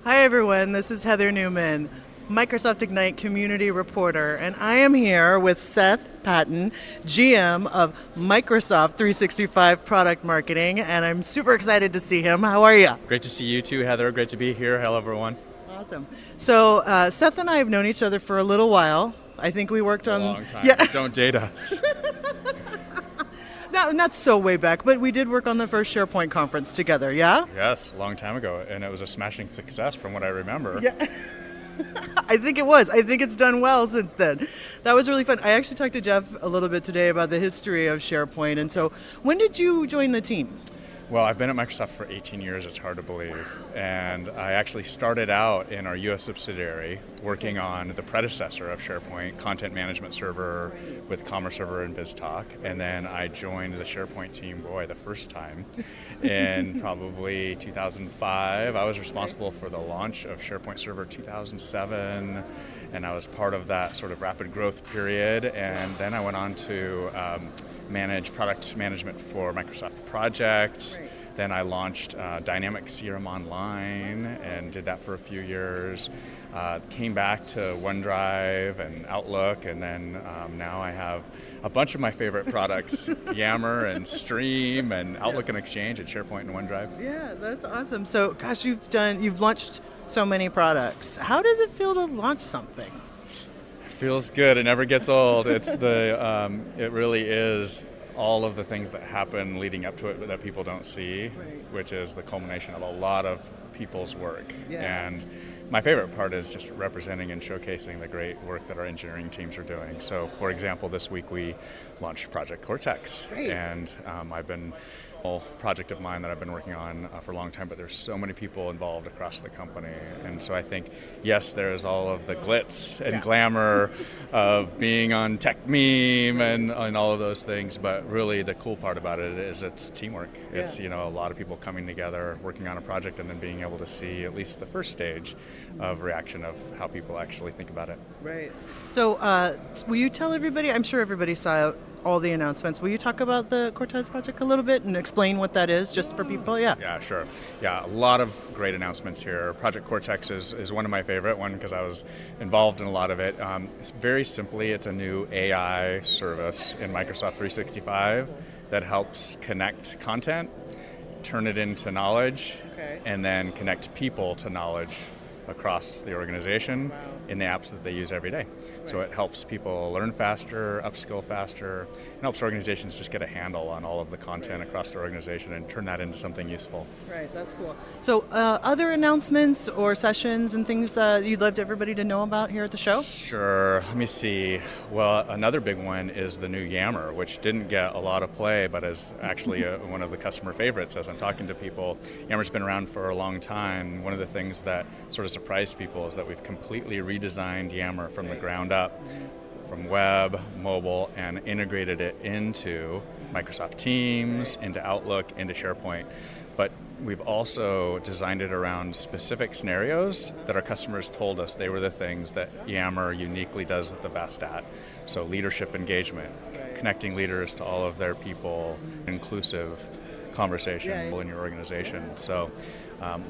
Hi everyone, this is Heather Newman, Microsoft Ignite Community Reporter, and I am here with Seth Patton, GM of Microsoft 365 Product Marketing, and I'm super excited to see him. How are you? Great to see you too, Heather. Great to be here. Hello, everyone. Awesome. So Seth and I have known each other for a little while. I think we worked on A long time. Yeah. Don't date us. Not so way back, but we did work on the first SharePoint conference together, yeah? Yes, a long time ago, and it was a smashing success from what I remember. Yeah. I think it was. I think it's done well since then. That was really fun. I actually talked to Jeff a little bit today about the history of SharePoint. And so when did you join the team? Well, I've been at Microsoft for 18 years, it's hard to believe. And I actually started out in our US subsidiary working on the predecessor of SharePoint, Content Management Server with Commerce Server and BizTalk. And then I joined the SharePoint team, the first time, in probably 2005. I was responsible for the launch of SharePoint Server 2007, and I was part of that sort of rapid growth period. And then I went on to manage product management for Microsoft Project. Right. Then I launched Dynamic CRM Online and did that for a few years. Came back to OneDrive and Outlook, and then now I have a bunch of my favorite products, Yammer and Stream and Outlook and Exchange and SharePoint and OneDrive. Yeah, that's awesome. So, gosh, you've launched so many products. How does it feel to launch something? Feels good. It never gets old. It's it really is all of the things that happen leading up to it that people don't see, right, which is the culmination of a lot of people's work. Yeah. And my favorite part is just representing and showcasing the great work that our engineering teams are doing. So, for example, this week we launched Project Cortex, great, and I've been a project of mine that I've been working on for a long time, but there's so many people involved across the company. And so I think, yes, there's all of the glitz and glamour of being on Tech Meme and all of those things, but really the cool part about it is it's teamwork. Yeah. It's, a lot of people coming together, working on a project, and then being able to see at least the first stage of reaction of how people actually think about it. Right. So will you tell everybody, I'm sure everybody saw all the announcements. Will you talk about the Cortez project a little bit and explain what that is just for people? Yeah. Yeah, sure. Yeah, a lot of great announcements here. Project Cortex is one of my favorite, one because I was involved in a lot of it. Very simply, it's a new AI service in Microsoft 365 that helps connect content, turn it into knowledge, and then connect people to knowledge across the organization in the apps that they use every day. So it helps people learn faster, upskill faster, and helps organizations just get a handle on all of the content across their organization and turn that into something useful. Right, that's cool. So other announcements or sessions and things you'd love everybody to know about here at the show? Sure, let me see. Well, another big one is the new Yammer, which didn't get a lot of play, but is actually one of the customer favorites as I'm talking to people. Yammer's been around for a long time. One of the things that sort of surprised people is that we've completely redesigned Yammer from the ground up, from web, mobile, and integrated it into Microsoft Teams, into Outlook, into SharePoint. But we've also designed it around specific scenarios that our customers told us they were the things that Yammer uniquely does the best at. So leadership engagement, connecting leaders to all of their people, inclusive conversation in your organization. So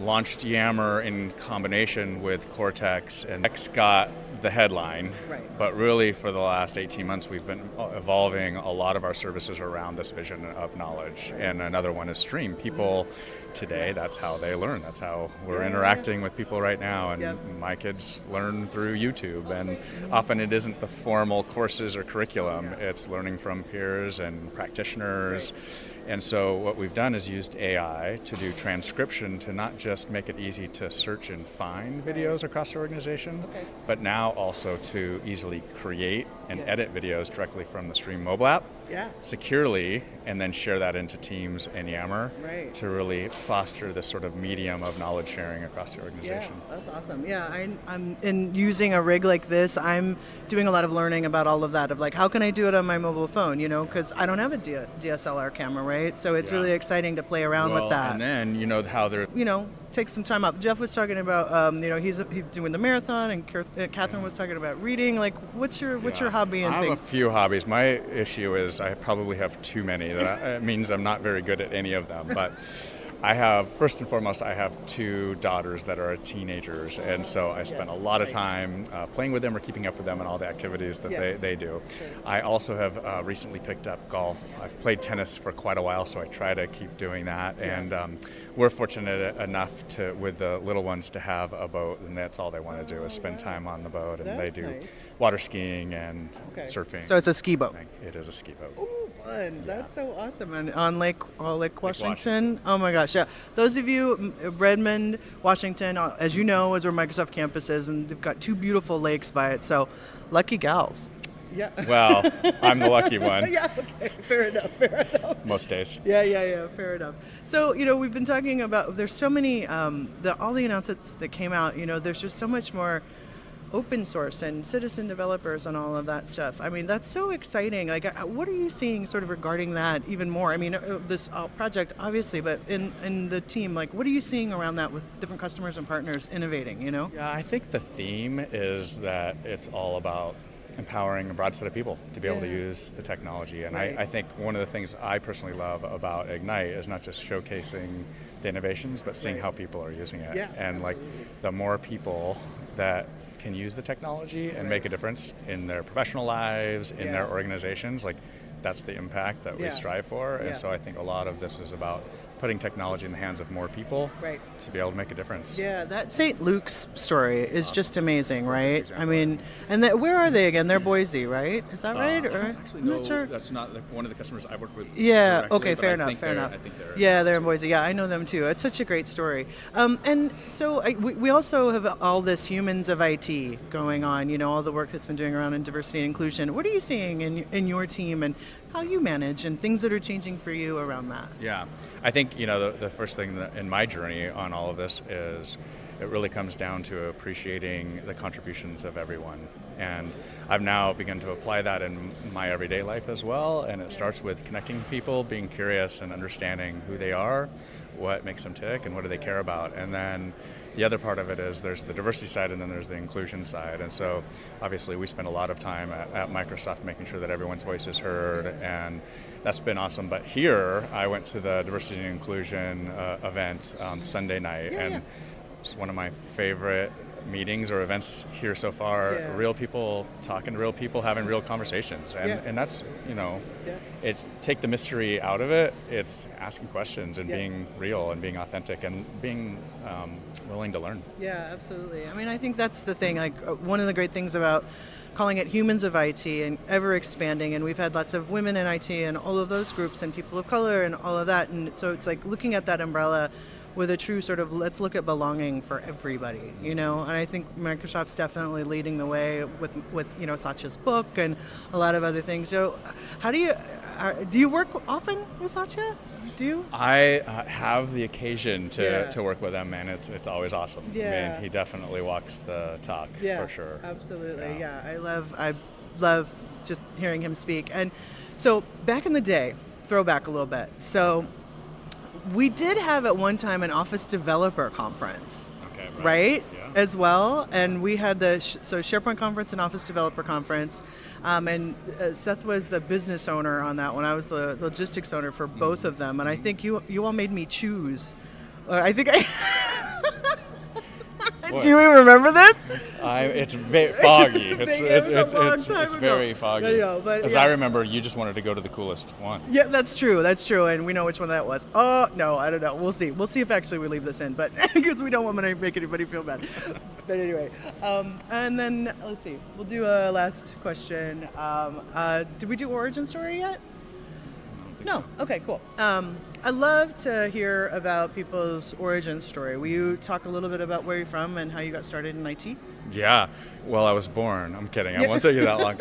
launched Yammer in combination with Cortex, and X got the headline, but really for the last 18 months we've been evolving a lot of our services around this vision of knowledge. And another one is Stream. People today, that's how they learn. That's how we're interacting with people right now, and my kids learn through YouTube, and often it isn't the formal courses or curriculum, it's learning from peers and practitioners. And so what we've done is used AI to do transcription to not just make it easy to search and find videos across the organization, but now also to easily create and edit videos directly from the Stream mobile app securely, and then share that into Teams and Yammer to really foster this sort of medium of knowledge sharing across the organization. Yeah, that's awesome. Yeah, I'm in using a rig like this, I'm doing a lot of learning about all of that, of like, how can I do it on my mobile phone, because I don't have a DSLR camera, right? So it's really exciting to play around with that. And then, how they're... take some time out. Jeff was talking about, he's doing the marathon, and Catherine was talking about reading. Like, what's your hobby and I thing? have a few hobbies. My issue is I probably have too many. It means I'm not very good at any of them. But first and foremost, I have 2 daughters that are teenagers, and so I spend a lot of time playing with them or keeping up with them and all the activities that they do. Sure. I also have recently picked up golf. I've played tennis for quite a while, so I try to keep doing that. And we're fortunate enough with the little ones to have a boat, and that's all they want to do is spend time on the boat. And That's they do nice. water skiing and surfing. So it's a ski boat. It is a ski boat. Ooh, fun. That's so awesome. And on Lake Washington. Oh my gosh, yeah. Those of you, Redmond, Washington, as you know, is where Microsoft campus is, and they've got 2 beautiful lakes by it. So, lucky gals. Yeah. Well, I'm the lucky one. Yeah, okay. Fair enough. Most days. Yeah, fair enough. So, we've been talking about, there's so many, all the announcements that came out, there's just so much more open source and citizen developers and all of that stuff. I mean, that's so exciting. Like, what are you seeing sort of regarding that even more? I mean, this project, obviously, but in the team, like, what are you seeing around that with different customers and partners innovating, Yeah, I think the theme is that it's all about empowering a broad set of people to be able to use the technology. And Right. I think one of the things I personally love about Ignite is not just showcasing the innovations, but seeing how people are using it. Yeah, And like the more people that can use the technology and make a difference in their professional lives, in their organizations, like that's the impact that we strive for. And so I think a lot of this is about putting technology in the hands of more people to be able to make a difference. Yeah, that St. Luke's story is just amazing, right? Exactly. I mean, and where are they again? They're Boise, right? Is that right? Or, Actually, I'm no, not sure. that's not one of the customers I work with. Yeah. directly, Okay. but Fair I enough. think Fair enough. I think They're in Boise. Yeah, I know them too. It's such a great story. And so we also have all this humans of IT going on. All the work that's been doing around in diversity and inclusion. What are you seeing in your team and how you manage and things that are changing for you around that? Yeah, I think the first thing in my journey on all of this is it really comes down to appreciating the contributions of everyone. And I've now begun to apply that in my everyday life as well. And it starts with connecting people, being curious and understanding who they are, what makes them tick, and what do they care about. And then the other part of it is there's the diversity side and then there's the inclusion side. And so obviously we spend a lot of time at Microsoft making sure that everyone's voice is heard, and that's been awesome. But here I went to the diversity and inclusion event on Sunday night, and it's one of my favorite meetings or events here so far. Real people talking to real people, having real conversations, and that's it's take the mystery out of it. It's asking questions and being real and being authentic and being willing to learn. Yeah, absolutely. I mean, I think that's the thing. Like one of the great things about calling it Humans of IT and ever expanding, and we've had lots of women in IT and all of those groups and people of color and all of that, and so it's like looking at that umbrella with a true sort of let's look at belonging for everybody, And I think Microsoft's definitely leading the way with Satya's book and a lot of other things. So, how do you work often with Satya? Do you? I have the occasion to work with him, and it's always awesome. Yeah. I mean, he definitely walks the talk for sure. Absolutely. Yeah, I love just hearing him speak. And so back in the day, throwback a little bit. So we did have at one time an Office Developer Conference, right? Yeah. As well, and we had the SharePoint Conference and Office Developer Conference, and Seth was the business owner on that one. I was the logistics owner for both of them, and I think you all made me choose. I think I. Do you remember this? It's foggy. It's very foggy. As I remember, you just wanted to go to the coolest one. Yeah, that's true, and we know which one that was. Oh, no, I don't know. We'll see. We'll see if actually we leave this in, but because we don't want to make anybody feel bad. But anyway, and then, let's see. We'll do a last question. Did we do origin story yet? No. Okay, cool. I'd love to hear about people's origin story. Will you talk a little bit about where you're from and how you got started in IT? Yeah. Well, I was born. I'm kidding. I won't take you that long.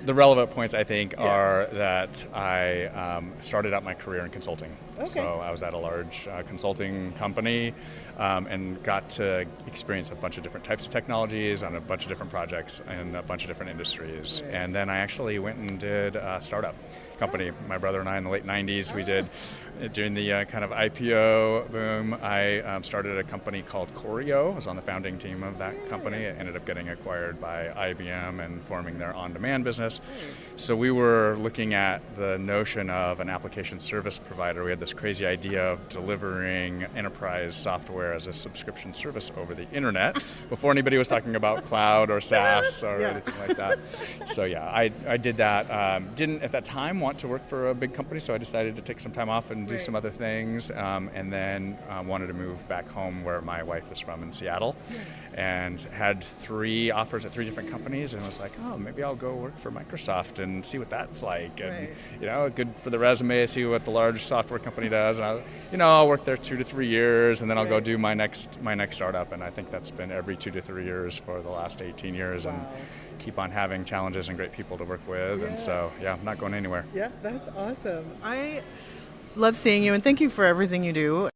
The relevant points, I think, are that I started out my career in consulting. Okay. So I was at a large consulting company and got to experience a bunch of different types of technologies on a bunch of different projects in a bunch of different industries. Right. And then I actually went and did a startup company. My brother and I in the late 90s, we did during the kind of IPO boom, I started a company called Choreo. I was on the founding team of that company. It ended up getting acquired by IBM and forming their on-demand business. So we were looking at the notion of an application service provider. We had this crazy idea of delivering enterprise software as a subscription service over the internet before anybody was talking about cloud or SaaS or anything like that. So yeah, I did that. Didn't at that time want to work for a big company, so I decided to take some time off and do some other things, and then wanted to move back home where my wife is from in Seattle, and had 3 offers at 3 different companies, and was like, oh, maybe I'll go work for Microsoft and see what that's like, and good for the resume, see what the large software company does, and I'll work there 2 to 3 years, and then I'll go do my next startup, and I think that's been every 2 to 3 years for the last 18 years, and keep on having challenges and great people to work with, and so I'm not going anywhere. Yeah, that's awesome. I love seeing you, and thank you for everything you do.